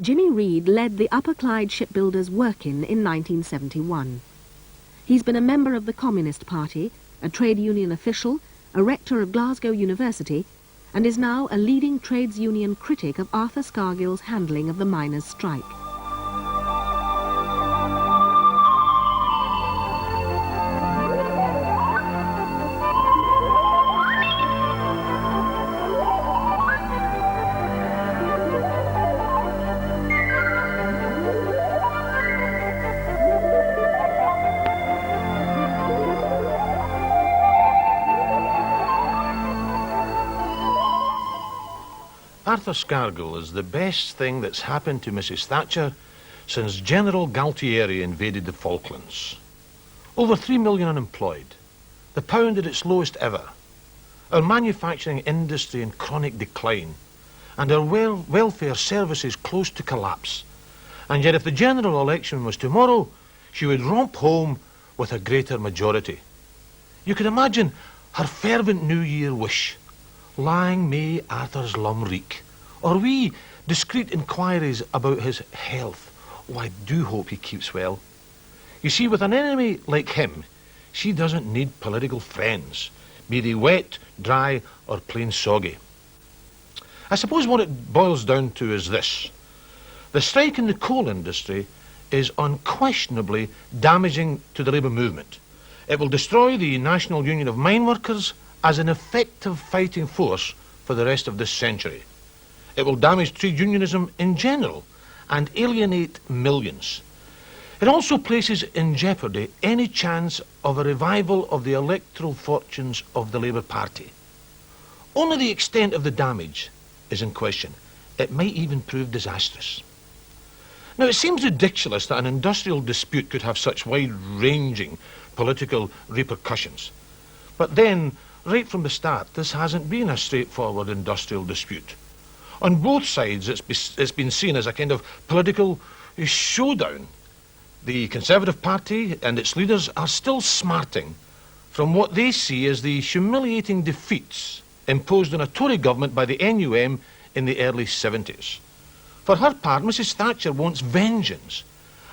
Jimmy Reid led the Upper Clyde shipbuilders' work-in 1971. He's been a member of the Communist Party, a trade union official, a rector of Glasgow University, and is now a leading trades union critic of Arthur Scargill's handling of the miners' strike. Arthur Scargill is the best thing that's happened to Mrs. Thatcher since General Galtieri invaded the Falklands. Over 3 million unemployed, the pound at its lowest ever, our manufacturing industry in chronic decline, and our welfare services close to collapse. And yet if the general election was tomorrow, she would romp home with a greater majority. You can imagine her fervent New Year wish. Lang may Arthur's lum reek, or wee discreet inquiries about his health. Oh, I do hope he keeps well. You see, with an enemy like him, she doesn't need political friends, be they wet, dry, or plain soggy. I suppose what it boils down to is this. The strike in the coal industry is unquestionably damaging to the labour movement. It will destroy the National Union of Mine Workers as an effective fighting force for the rest of this century. It will damage trade unionism in general and alienate millions. It also places in jeopardy any chance of a revival of the electoral fortunes of the Labour Party. Only the extent of the damage is in question. It might even prove disastrous. Now, it seems ridiculous that an industrial dispute could have such wide-ranging political repercussions. But then, right from the start, this hasn't been a straightforward industrial dispute. On both sides, it's been seen as a kind of political showdown. The Conservative Party and its leaders are still smarting from what they see as the humiliating defeats imposed on a Tory government by the NUM in the early 70s. For her part, Mrs. Thatcher wants vengeance,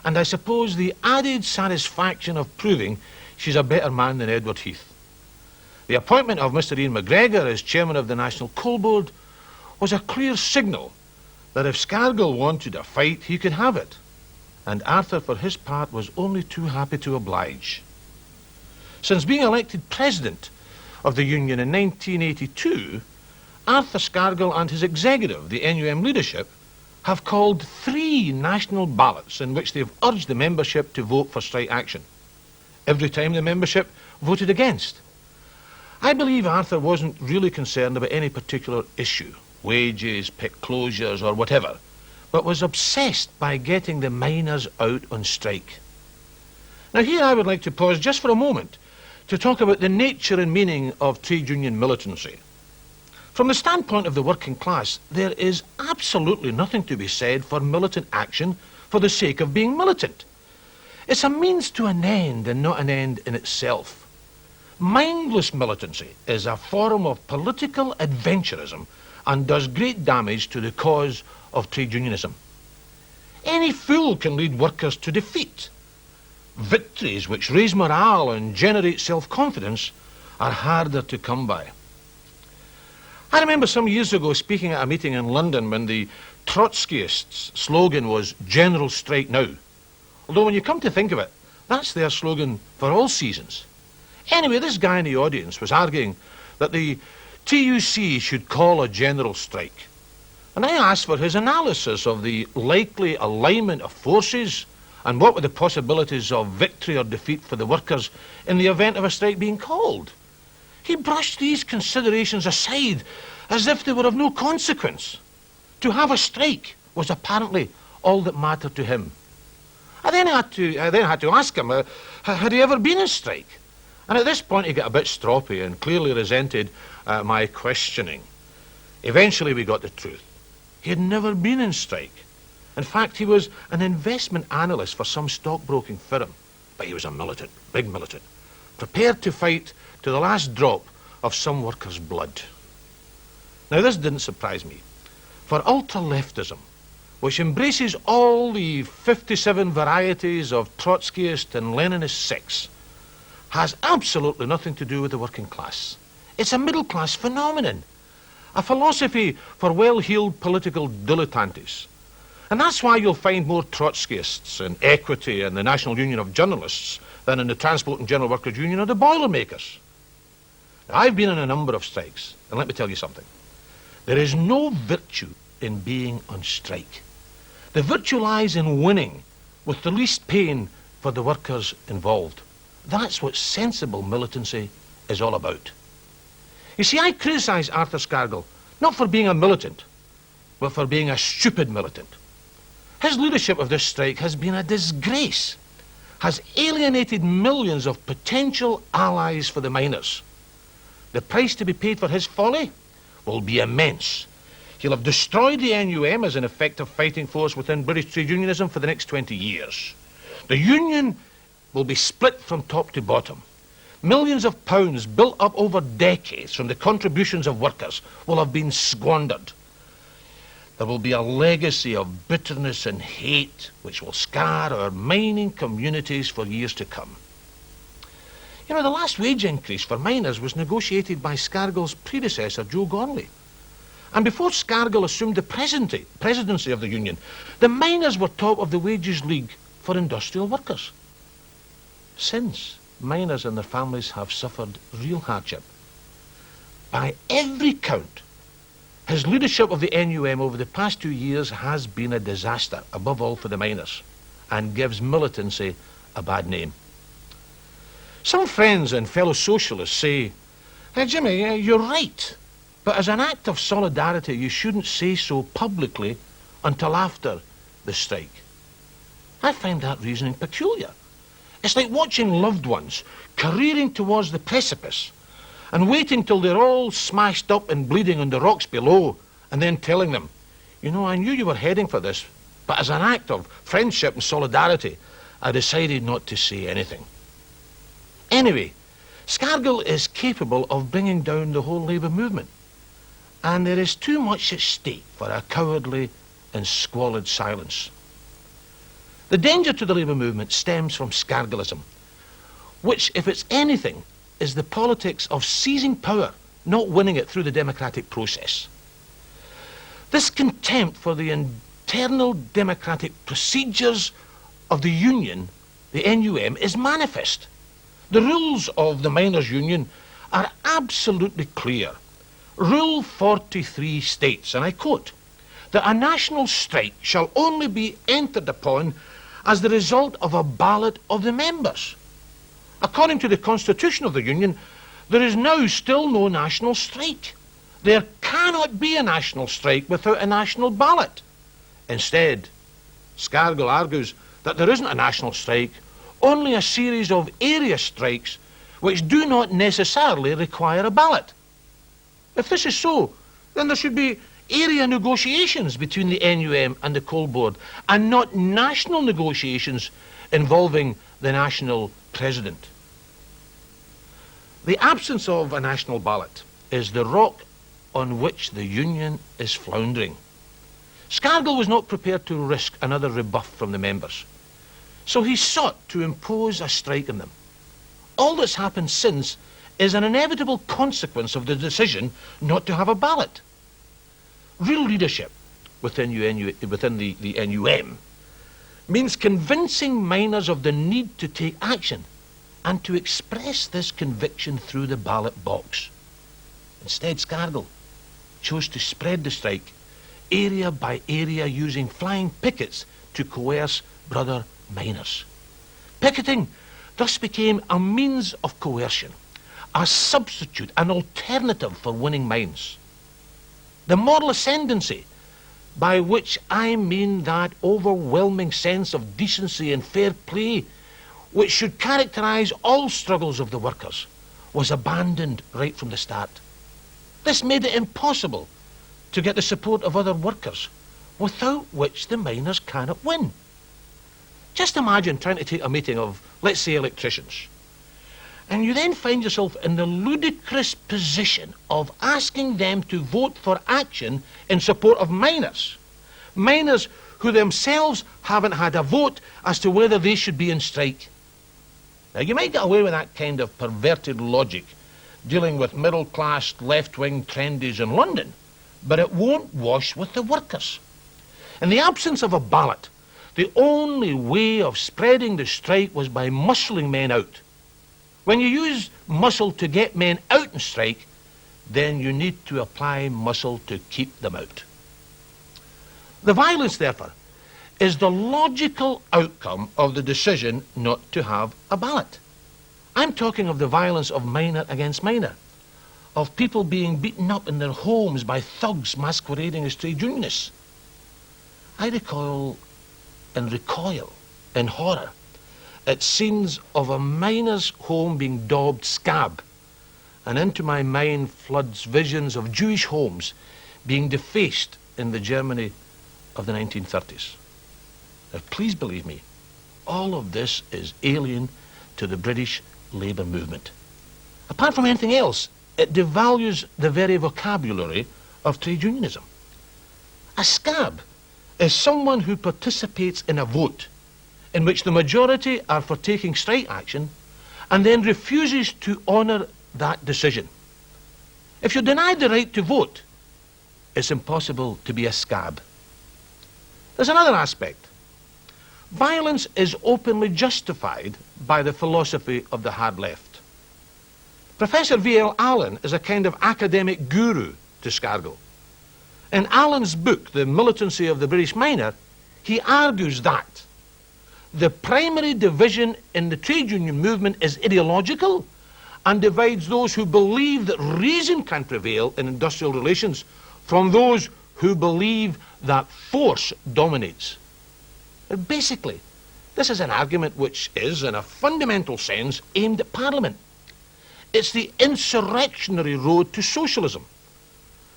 and I suppose the added satisfaction of proving she's a better man than Edward Heath. The appointment of Mr. Ian McGregor as chairman of the National Coal Board was a clear signal that if Scargill wanted a fight, he could have it. And Arthur, for his part, was only too happy to oblige. Since being elected president of the union in 1982, Arthur Scargill and his executive, the NUM leadership, have called 3 national ballots in which they've urged the membership to vote for strike action. Every time the membership voted against. I believe Arthur wasn't really concerned about any particular issue, wages, pit closures, or whatever, but was obsessed by getting the miners out on strike. Now here I would like to pause just for a moment to talk about the nature and meaning of trade union militancy. From the standpoint of the working class, there is absolutely nothing to be said for militant action for the sake of being militant. It's a means to an end and not an end in itself. Mindless militancy is a form of political adventurism and does great damage to the cause of trade unionism. Any fool can lead workers to defeat. Victories which raise morale and generate self-confidence are harder to come by. I remember some years ago speaking at a meeting in London when the Trotskyists' slogan was "General Strike Now." Although when you come to think of it, that's their slogan for all seasons. Anyway, this guy in the audience was arguing that the TUC should call a general strike. And I asked for his analysis of the likely alignment of forces and what were the possibilities of victory or defeat for the workers in the event of a strike being called. He brushed these considerations aside as if they were of no consequence. To have a strike was apparently all that mattered to him. I then had to ask him, had he ever been in strike? And at this point he got a bit stroppy and clearly resented my questioning. Eventually we got the truth. He had never been in strike. In fact, he was an investment analyst for some stockbroking firm. But he was a militant, big militant, prepared to fight to the last drop of some workers' blood. Now this didn't surprise me, for ultra-leftism which embraces all the 57 varieties of Trotskyist and Leninist sex, has absolutely nothing to do with the working class. It's a middle-class phenomenon, a philosophy for well-heeled political dilettantes. And that's why you'll find more Trotskyists in Equity and the National Union of Journalists than in the Transport and General Workers Union or the Boilermakers. Now, I've been in a number of strikes, and let me tell you something. There is no virtue in being on strike. The virtue lies in winning with the least pain for the workers involved. That's what sensible militancy is all about. You see, I criticise Arthur Scargill not for being a militant, but for being a stupid militant. His leadership of this strike has been a disgrace, has alienated millions of potential allies for the miners. The price to be paid for his folly will be immense. He'll have destroyed the NUM as an effective fighting force within British trade unionism for the next 20 years. The union will be split from top to bottom. Millions of pounds built up over decades from the contributions of workers will have been squandered. There will be a legacy of bitterness and hate which will scar our mining communities for years to come. You know, the last wage increase for miners was negotiated by Scargill's predecessor, Joe Gormley. And before Scargill assumed the presidency of the union, the miners were top of the wages league for industrial workers. Since, miners and their families have suffered real hardship. By every count, his leadership of the NUM over the past 2 years has been a disaster, above all for the miners, and gives militancy a bad name. Some friends and fellow socialists say, "Hey, Jimmy, you're right, but as an act of solidarity, you shouldn't say so publicly until after the strike." I find that reasoning peculiar. It's like watching loved ones careering towards the precipice and waiting till they're all smashed up and bleeding on the rocks below, and then telling them, "You know, I knew you were heading for this, but as an act of friendship and solidarity, I decided not to say anything." Anyway, Scargill is capable of bringing down the whole Labour movement, and there is too much at stake for a cowardly and squalid silence. The danger to the Labour movement stems from Scargillism, which, if it's anything, is the politics of seizing power, not winning it through the democratic process. This contempt for the internal democratic procedures of the union, the NUM, is manifest. The rules of the miners' union are absolutely clear. Rule 43 states, and I quote, that a national strike shall only be entered upon as the result of a ballot of the members. According to the constitution of the union, there is now still no national strike. There cannot be a national strike without a national ballot. Instead, Scargill argues that there isn't a national strike, only a series of area strikes which do not necessarily require a ballot. If this is so, then there should be area negotiations between the NUM and the Coal Board, and not national negotiations involving the national president. The absence of a national ballot is the rock on which the union is floundering. Scargill was not prepared to risk another rebuff from the members, so he sought to impose a strike on them. All that's happened since is an inevitable consequence of the decision not to have a ballot. Real leadership within the NUM means convincing miners of the need to take action and to express this conviction through the ballot box. Instead, Scargill chose to spread the strike area by area using flying pickets to coerce brother miners. Picketing thus became a means of coercion, a substitute, an alternative for winning mines. The moral ascendancy, by which I mean that overwhelming sense of decency and fair play which should characterize all struggles of the workers, was abandoned right from the start. This made it impossible to get the support of other workers, without which the miners cannot win. Just imagine trying to take a meeting of, let's say, electricians, and you then find yourself in the ludicrous position of asking them to vote for action in support of miners. Miners who themselves haven't had a vote as to whether they should be in strike. Now, you might get away with that kind of perverted logic dealing with middle-class, left-wing trendies in London, but it won't wash with the workers. In the absence of a ballot, the only way of spreading the strike was by muscling men out. When you use muscle to get men out in strike, then you need to apply muscle to keep them out. The violence, therefore, is the logical outcome of the decision not to have a ballot. I'm talking of the violence of miner against miner, of people being beaten up in their homes by thugs masquerading as trade unionists. I recoil in horror at scenes of a miner's home being daubed scab, and into my mind floods visions of Jewish homes being defaced in the Germany of the 1930s. Now, please believe me, all of this is alien to the British labour movement. Apart from anything else, it devalues the very vocabulary of trade unionism. A scab is someone who participates in a vote in which the majority are for taking strike action and then refuses to honour that decision. If you're denied the right to vote, it's impossible to be a scab. There's another aspect. Violence is openly justified by the philosophy of the hard left. Professor V.L. Allen is a kind of academic guru to Scargill. In Allen's book, The Militancy of the British Miner, he argues that the primary division in the trade union movement is ideological and divides those who believe that reason can prevail in industrial relations from those who believe that force dominates. Basically, this is an argument which is, in a fundamental sense, aimed at Parliament. It's the insurrectionary road to socialism.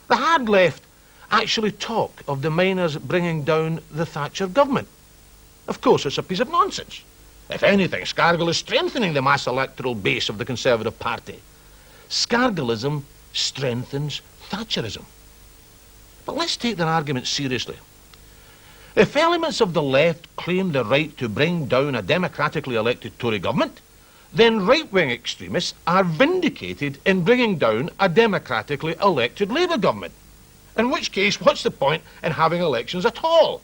The hard left actually talk of the miners bringing down the Thatcher government. Of course, it's a piece of nonsense. If anything, Scargill is strengthening the mass electoral base of the Conservative Party. Scargillism strengthens Thatcherism. But let's take their argument seriously. If elements of the left claim the right to bring down a democratically elected Tory government, then right-wing extremists are vindicated in bringing down a democratically elected Labour government. In which case, what's the point in having elections at all?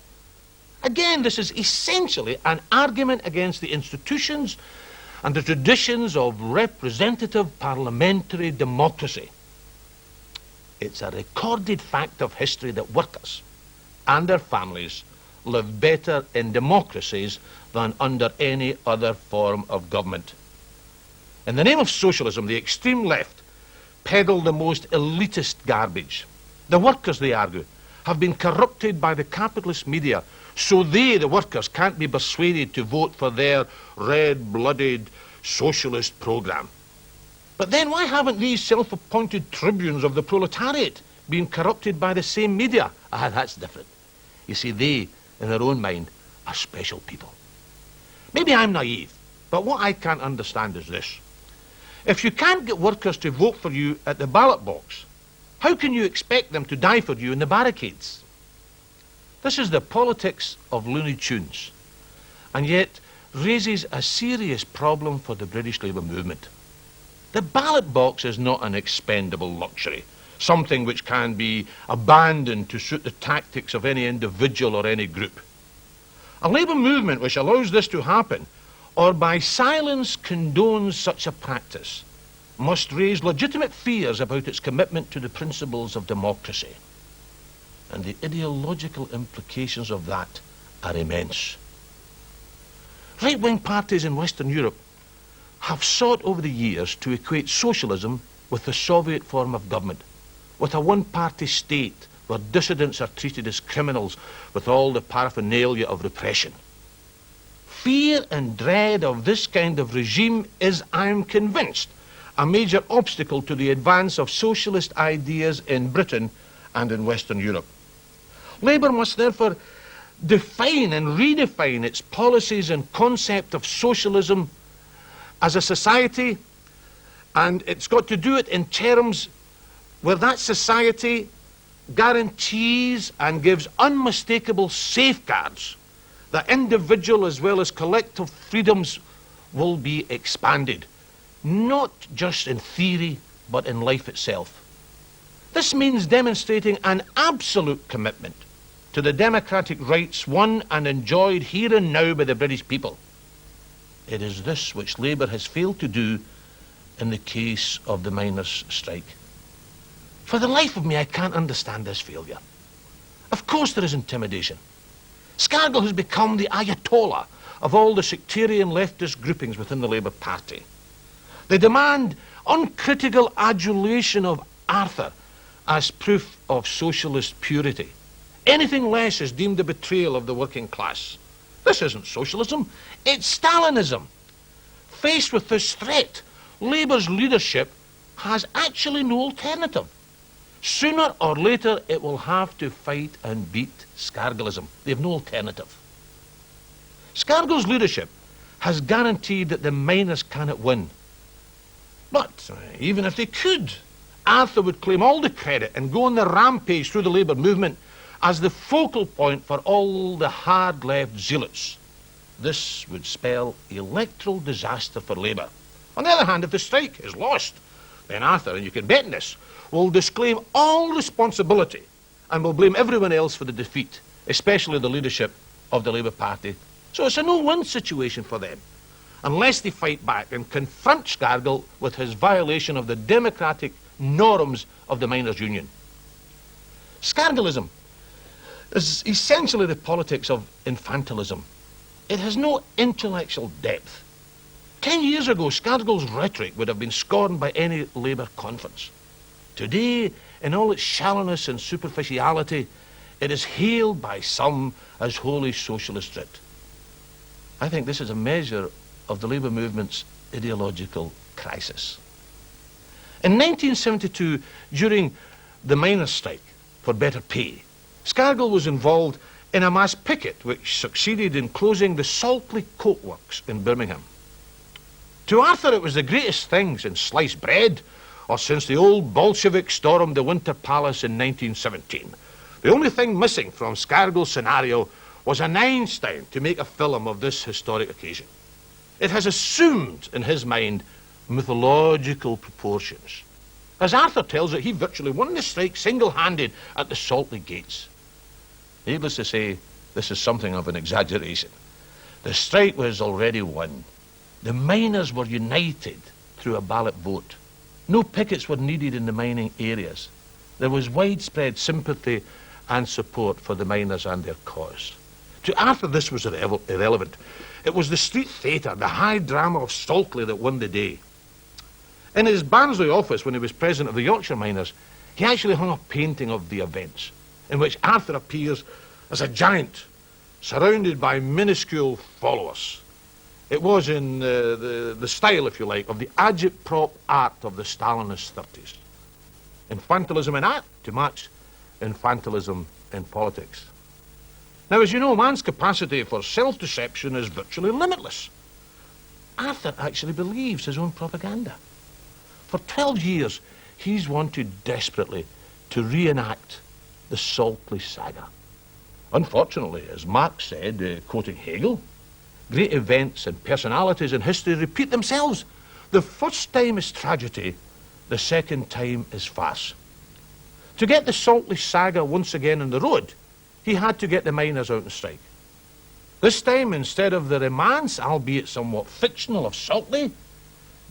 Again, this is essentially an argument against the institutions and the traditions of representative parliamentary democracy. It's a recorded fact of history that workers and their families live better in democracies than under any other form of government. In the name of socialism, the extreme left peddle the most elitist garbage. The workers, they argue, have been corrupted by the capitalist media, so they, the workers, can't be persuaded to vote for their red-blooded socialist programme. But then why haven't these self-appointed tribunes of the proletariat been corrupted by the same media? Ah, that's different. You see, they, in their own mind, are special people. Maybe I'm naive, but what I can't understand is this. If you can't get workers to vote for you at the ballot box, how can you expect them to die for you in the barricades? This is the politics of Looney Tunes, and yet raises a serious problem for the British Labour movement. The ballot box is not an expendable luxury, something which can be abandoned to suit the tactics of any individual or any group. A Labour movement which allows this to happen, or by silence condones such a practice, must raise legitimate fears about its commitment to the principles of democracy. And the ideological implications of that are immense. Right-wing parties in Western Europe have sought over the years to equate socialism with the Soviet form of government, with a one-party state where dissidents are treated as criminals with all the paraphernalia of repression. Fear and dread of this kind of regime is, I'm convinced, a major obstacle to the advance of socialist ideas in Britain and in Western Europe. Labour must therefore define and redefine its policies and concept of socialism as a society, and it's got to do it in terms where that society guarantees and gives unmistakable safeguards that individual as well as collective freedoms will be expanded, not just in theory, but in life itself. This means demonstrating an absolute commitment to the democratic rights won and enjoyed here and now by the British people. It is this which Labour has failed to do in the case of the miners' strike. For the life of me, I can't understand this failure. Of course there is intimidation. Scargill has become the Ayatollah of all the sectarian leftist groupings within the Labour Party. They demand uncritical adulation of Arthur as proof of socialist purity. Anything less is deemed a betrayal of the working class. This isn't socialism, it's Stalinism. Faced with this threat, Labour's leadership has actually no alternative. Sooner or later, it will have to fight and beat Scargillism. They have no alternative. Scargill's leadership has guaranteed that the miners cannot win. But even if they could, Arthur would claim all the credit and go on the rampage through the Labour movement as the focal point for all the hard-left zealots. This would spell electoral disaster for Labour. On the other hand, if the strike is lost, then Arthur, and you can bet on this, will disclaim all responsibility and will blame everyone else for the defeat, especially the leadership of the Labour Party. So it's a no-win situation for them, unless they fight back and confront Scargill with his violation of the democratic norms of the miners' union. Scargillism is essentially the politics of infantilism. It has no intellectual depth. 10 years ago, Scargill's rhetoric would have been scorned by any Labour conference. Today, in all its shallowness and superficiality, it is hailed by some as wholly socialist writ. I think this is a measure of the Labour movement's ideological crisis. In 1972, during the miners' strike for better pay, Scargill was involved in a mass picket which succeeded in closing the Saltley Coke Works in Birmingham. To Arthur, it was the greatest thing since sliced bread or since the old Bolsheviks stormed the Winter Palace in 1917. The only thing missing from Scargill's scenario was an Einstein to make a film of this historic occasion. It has assumed, in his mind, mythological proportions. As Arthur tells it, he virtually won the strike single-handed at the Saltley gates. Needless to say, this is something of an exaggeration. The strike was already won. The miners were united through a ballot vote. No pickets were needed in the mining areas. There was widespread sympathy and support for the miners and their cause. To Arthur, this was irrelevant. It was the street theatre, the high drama of Saltley that won the day. In his Barnsley office, when he was president of the Yorkshire Miners, he actually hung a painting of the events, in which Arthur appears as a giant, surrounded by minuscule followers. It was in the style, if you like, of the agitprop art of the Stalinist 30s. Infantilism in art to match infantilism in politics. Now, as you know, man's capacity for self-deception is virtually limitless. Arthur actually believes his own propaganda. For 12 years, he's wanted desperately to reenact the Saltley saga. Unfortunately, as Marx said, quoting Hegel, great events and personalities in history repeat themselves. The first time is tragedy, the second time is farce. To get the Saltley saga once again on the road, he had to get the miners out on strike. This time, instead of the romance, albeit somewhat fictional, of Saltley,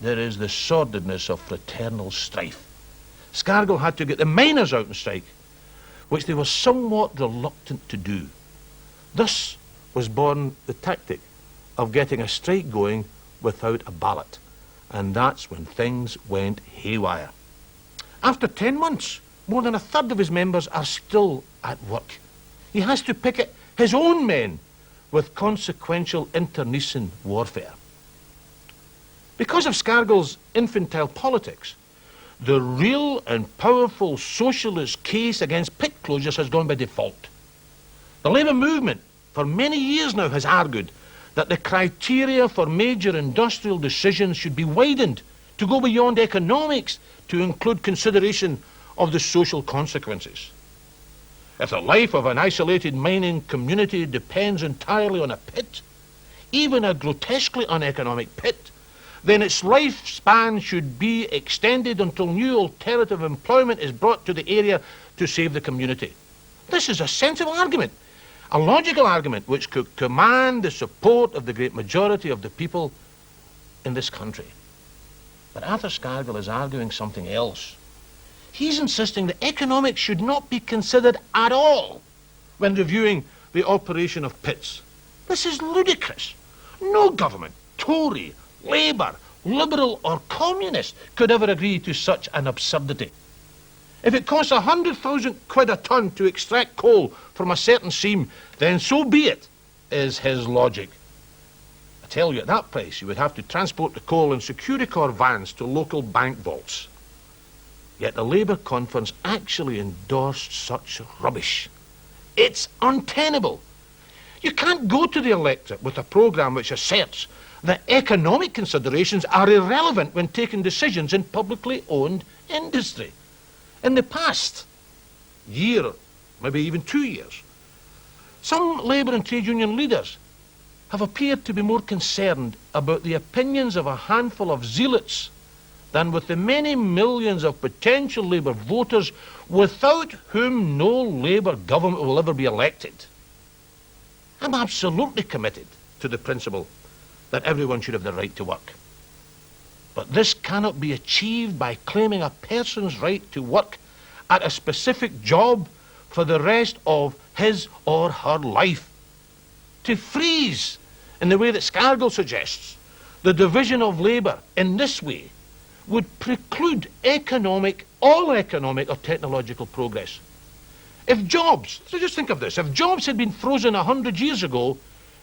there is the sordidness of fraternal strife. Scargill had to get the miners out on strike, which they were somewhat reluctant to do. Thus was born the tactic of getting a strike going without a ballot. And that's when things went haywire. After 10 months, more than a third of his members are still at work. He has to picket his own men with consequential internecine warfare. Because of Scargill's infantile politics, the real and powerful socialist case against pit closures has gone by default. The Labour movement for many years now has argued that the criteria for major industrial decisions should be widened to go beyond economics to include consideration of the social consequences. If the life of an isolated mining community depends entirely on a pit, even a grotesquely uneconomic pit, then its lifespan should be extended until new alternative employment is brought to the area to save the community. This is a sensible argument, a logical argument which could command the support of the great majority of the people in this country. But Arthur Scargill is arguing something else. He's insisting that economics should not be considered at all when reviewing the operation of pits. This is ludicrous. No government, Tory, Labour, Liberal or Communist, could ever agree to such an absurdity. If it costs 100,000 quid a tonne to extract coal from a certain seam, then so be it, is his logic. I tell you, at that price, you would have to transport the coal in Securicorps vans to local bank vaults. Yet the Labour conference actually endorsed such rubbish. It's untenable. You can't go to the electorate with a programme which asserts that economic considerations are irrelevant when taking decisions in publicly owned industry. In the past year, maybe even 2 years, some Labour and trade union leaders have appeared to be more concerned about the opinions of a handful of zealots than with the many millions of potential Labour voters without whom no Labour government will ever be elected. I'm absolutely committed to the principle that everyone should have the right to work. But this cannot be achieved by claiming a person's right to work at a specific job for the rest of his or her life. To freeze, in the way that Scargill suggests, the division of labour in this way would preclude all economic or technological progress. If jobs, so just think of this, if jobs had been frozen 100 years ago,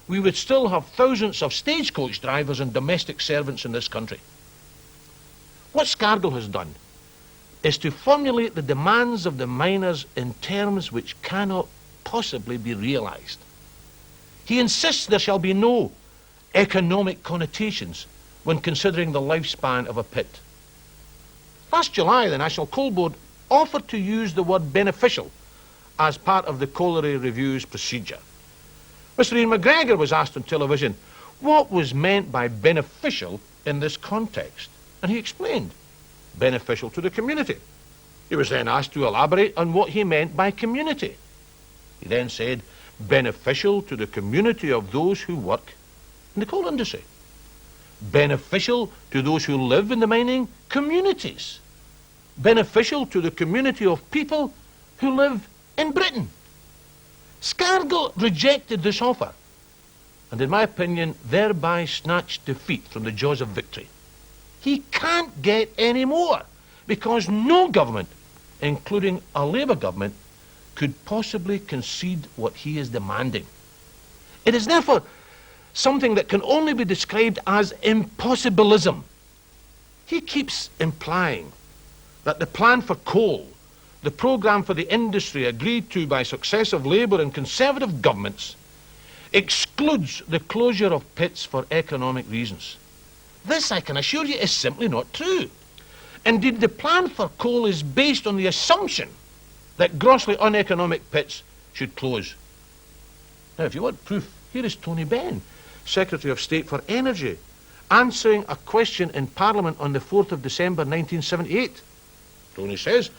we would still have thousands of stagecoach drivers and domestic servants in this country. What Scargill has done is to formulate the demands of the miners in terms which cannot possibly be realised. He insists there shall be no economic connotations when considering the lifespan of a pit. Last July, the National Coal Board offered to use the word beneficial as part of the Colliery Review's procedure. Mr. Ian McGregor was asked on television what was meant by beneficial in this context, and he explained, beneficial to the community. He was then asked to elaborate on what he meant by community. He then said, beneficial to the community of those who work in the coal industry. Beneficial to those who live in the mining communities. Beneficial to the community of people who live in Britain. Scargill rejected this offer, and in my opinion, thereby snatched defeat from the jaws of victory. He can't get any more, because no government, including a Labour government, could possibly concede what he is demanding. It is therefore something that can only be described as impossibilism. He keeps implying that the plan for coal, the programme for the industry agreed to by successive Labour and Conservative governments, excludes the closure of pits for economic reasons. This, I can assure you, is simply not true. Indeed, the plan for coal is based on the assumption that grossly uneconomic pits should close. Now, if you want proof, here is Tony Benn, Secretary of State for Energy, answering a question in Parliament on the 4th of December 1978. Tony says,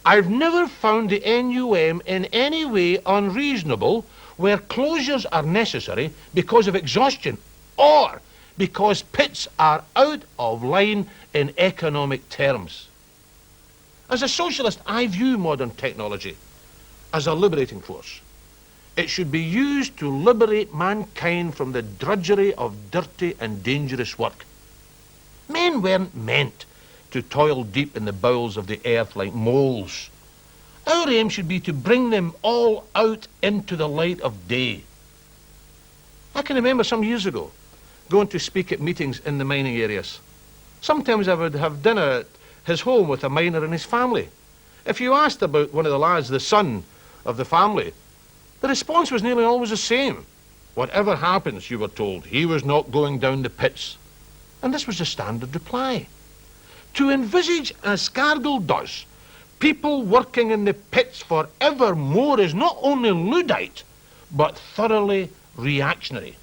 I've never found the NUM in any way unreasonable where closures are necessary because of exhaustion or because pits are out of line in economic terms. As a socialist, I view modern technology as a liberating force. It should be used to liberate mankind from the drudgery of dirty and dangerous work. Men weren't meant to toil deep in the bowels of the earth like moles. Our aim should be to bring them all out into the light of day. I can remember some years ago going to speak at meetings in the mining areas. Sometimes I would have dinner at his home with a miner and his family. If you asked about one of the lads, the son of the family, the response was nearly always the same. Whatever happens, you were told, he was not going down the pits. And this was the standard reply. To envisage, as Scargill does, People working in the pits for evermore is not only Luddite, but thoroughly reactionary.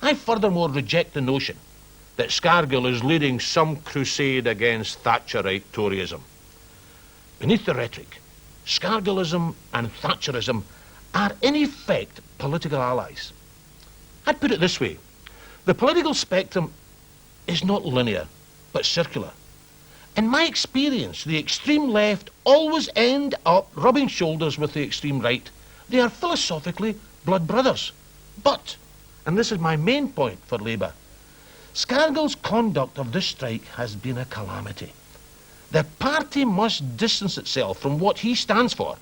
I furthermore reject the notion that Scargill is leading some crusade against Thatcherite Toryism. Beneath the rhetoric, Scargillism and Thatcherism are in effect political allies. I'd put it this way: the political spectrum is not linear, but circular. In my experience, the extreme left always end up rubbing shoulders with the extreme right. They are philosophically blood brothers. But, and this is my main point for Labour, Scargill's conduct of this strike has been a calamity. The party must distance itself from what he stands for,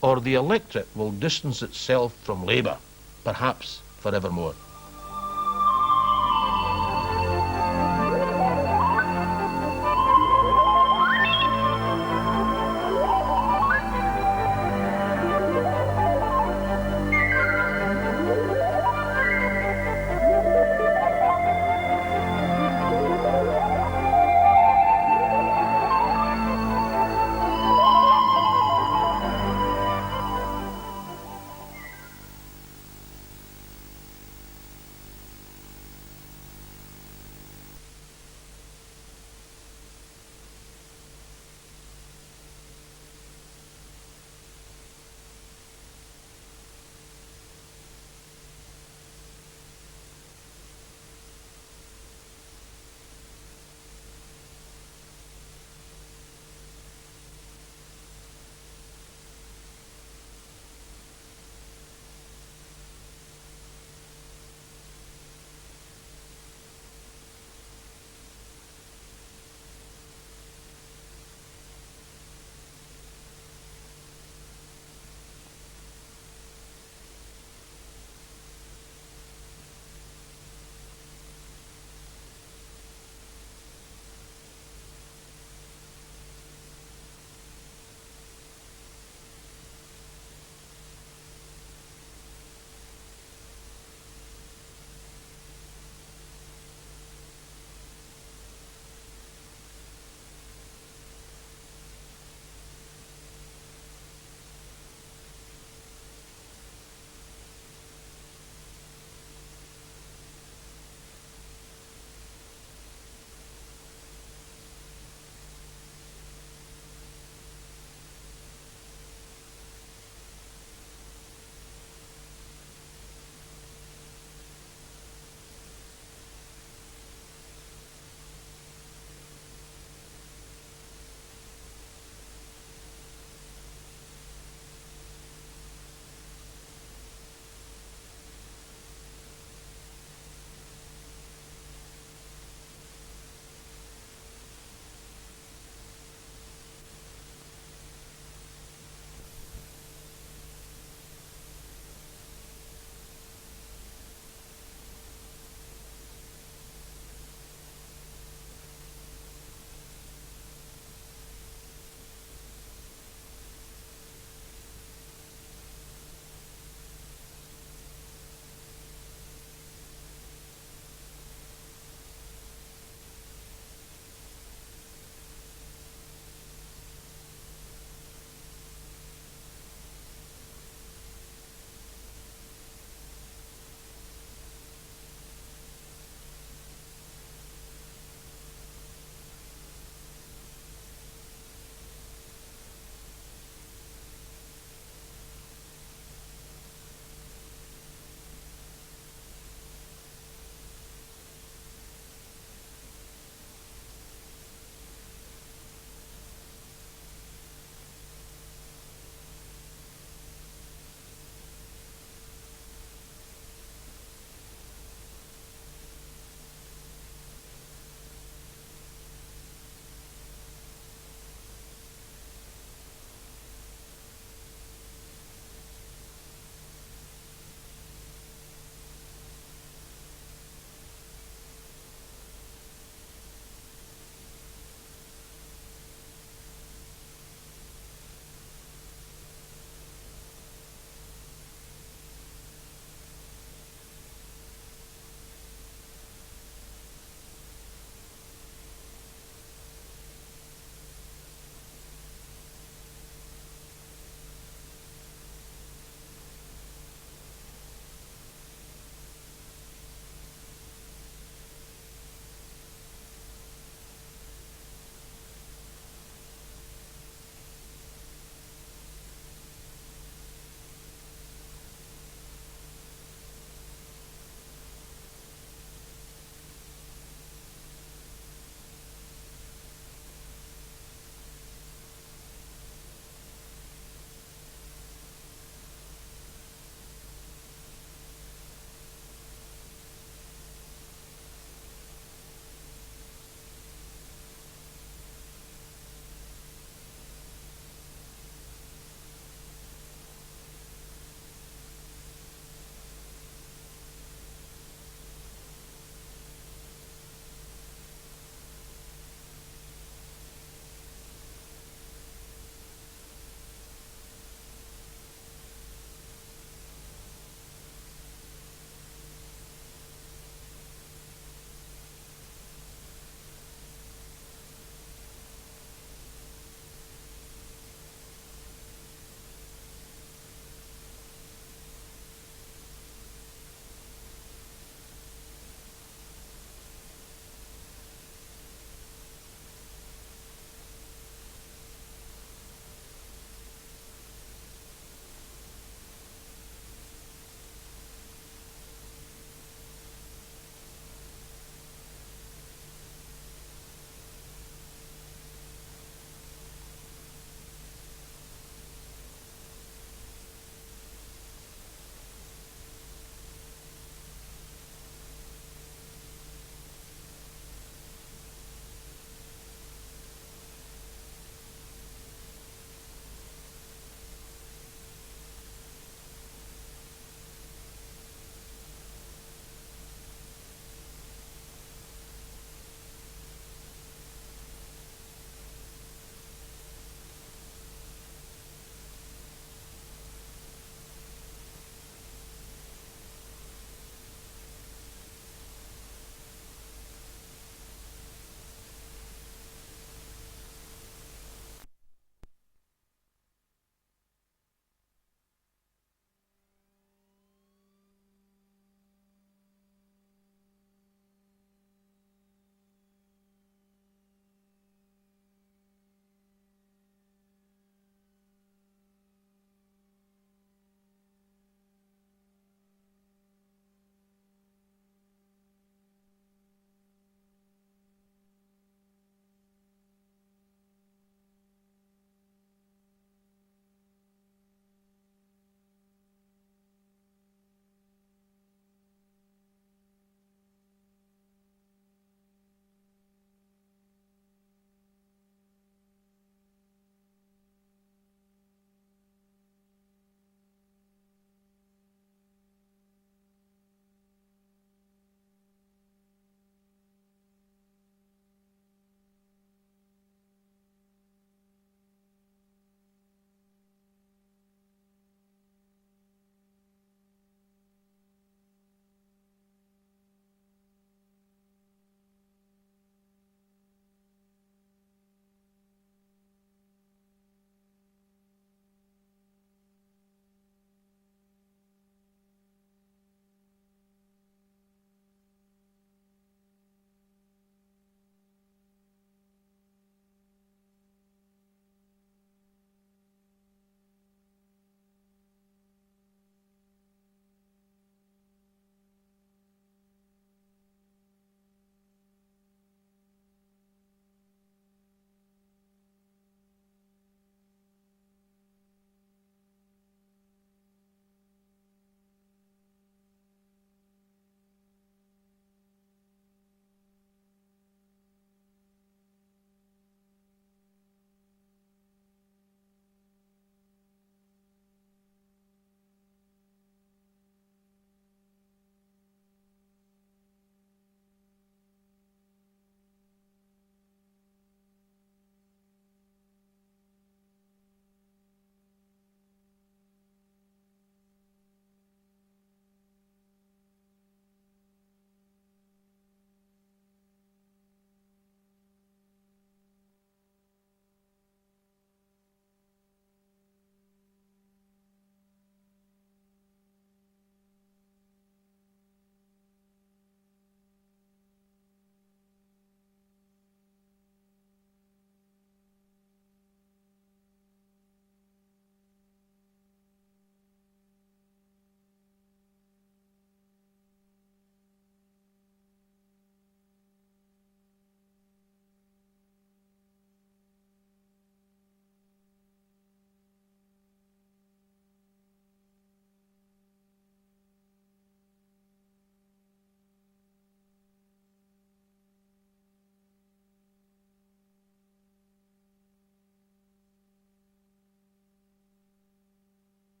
or the electorate will distance itself from Labour, perhaps forevermore.